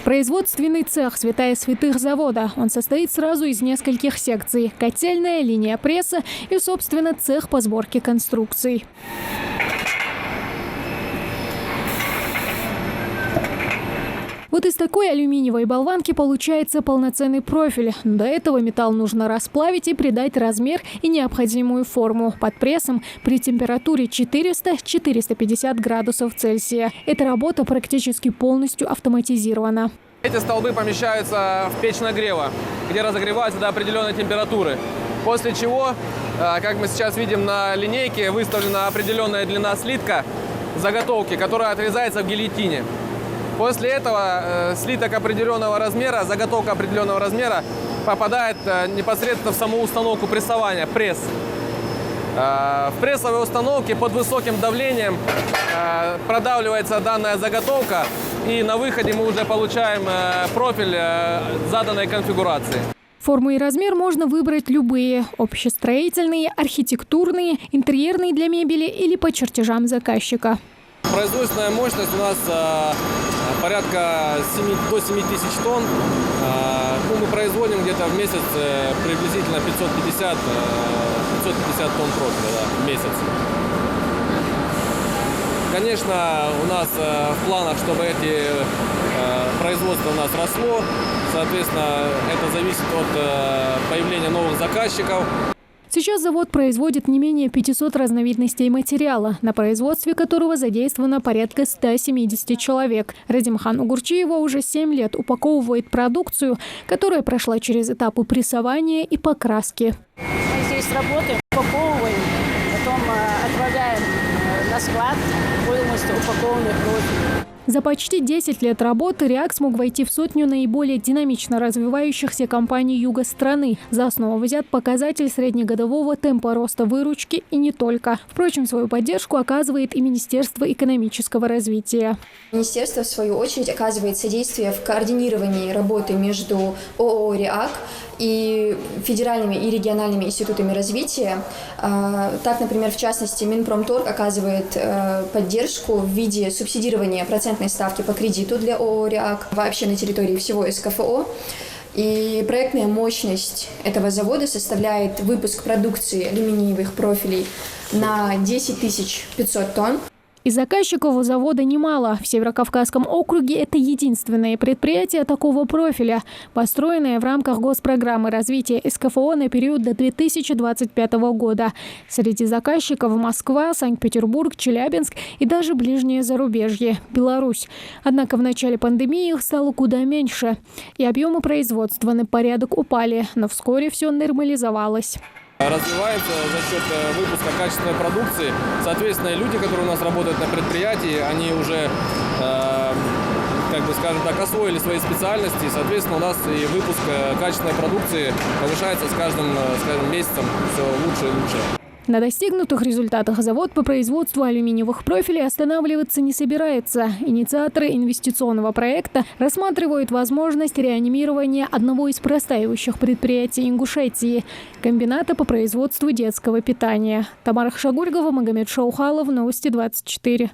Производственный цех «Святая святых» завода. Он состоит сразу из нескольких секций. Котельная, линия пресса и, собственно, цех по сборке конструкций. Вот из такой алюминиевой болванки получается полноценный профиль. До этого металл нужно расплавить и придать размер и необходимую форму под прессом при температуре 400-450 градусов Цельсия. Эта работа практически полностью автоматизирована. Эти столбы помещаются в печь нагрева, где разогреваются до определенной температуры. После чего, как мы сейчас видим на линейке, выставлена определенная длина слитка заготовки, которая отрезается в гильотине. После этого слиток определенного размера, заготовка определенного размера попадает непосредственно в саму установку прессования, пресс. В прессовой установке под высоким давлением продавливается данная заготовка, и на выходе мы уже получаем профиль заданной конфигурации. Форму и размер можно выбрать любые – общестроительные, архитектурные, интерьерные для мебели или по чертежам заказчика. Производственная мощность у нас порядка до 7 тысяч тонн. Мы производим где-то в месяц приблизительно 550 тонн профиля в месяц. Конечно, у нас в планах, чтобы эти производство у нас росло. Соответственно, это зависит от появления новых заказчиков. Сейчас завод производит не менее 500 разновидностей материала, на производстве которого задействовано порядка 170 человек. Радимхан Угурчиева уже 7 лет упаковывает продукцию, которая прошла через этапы прессования и покраски. Мы здесь работаем, упаковываем, потом отправляем на склад полностью упакованный профиль. За почти 10 лет работы РИАК смог войти в сотню наиболее динамично развивающихся компаний юга страны. За основу взят показатель среднегодового темпа роста выручки и не только. Впрочем, свою поддержку оказывает и Министерство экономического развития. Министерство, в свою очередь, оказывает содействие в координировании работы между ООО «РИАК» и федеральными и региональными институтами развития. Так, например, в частности, Минпромторг оказывает поддержку в виде субсидирования процентной ставки по кредиту для ООО «РИАК» вообще на территории всего СКФО. И проектная мощность этого завода составляет выпуск продукции алюминиевых профилей на 10 500 тонн. И заказчиков у завода немало. В Северокавказском округе это единственное предприятие такого профиля, построенное в рамках госпрограммы развития СКФО на период до 2025 года. Среди заказчиков Москва, Санкт-Петербург, Челябинск и даже ближнее зарубежье – Беларусь. Однако в начале пандемии их стало куда меньше. И объемы производства на порядок упали, но вскоре все нормализовалось. Развивается за счет выпуска качественной продукции. Соответственно, люди, которые у нас работают на предприятии, они уже, скажем так, освоили свои специальности. Соответственно, у нас и выпуск качественной продукции повышается с каждым месяцем все лучше и лучше. На достигнутых результатах завод по производству алюминиевых профилей останавливаться не собирается. Инициаторы инвестиционного проекта рассматривают возможность реанимирования одного из простаивающих предприятий Ингушетии – комбината по производству детского питания. Тамара Хшагульгова, Магомед Шаухалов, Новости 24.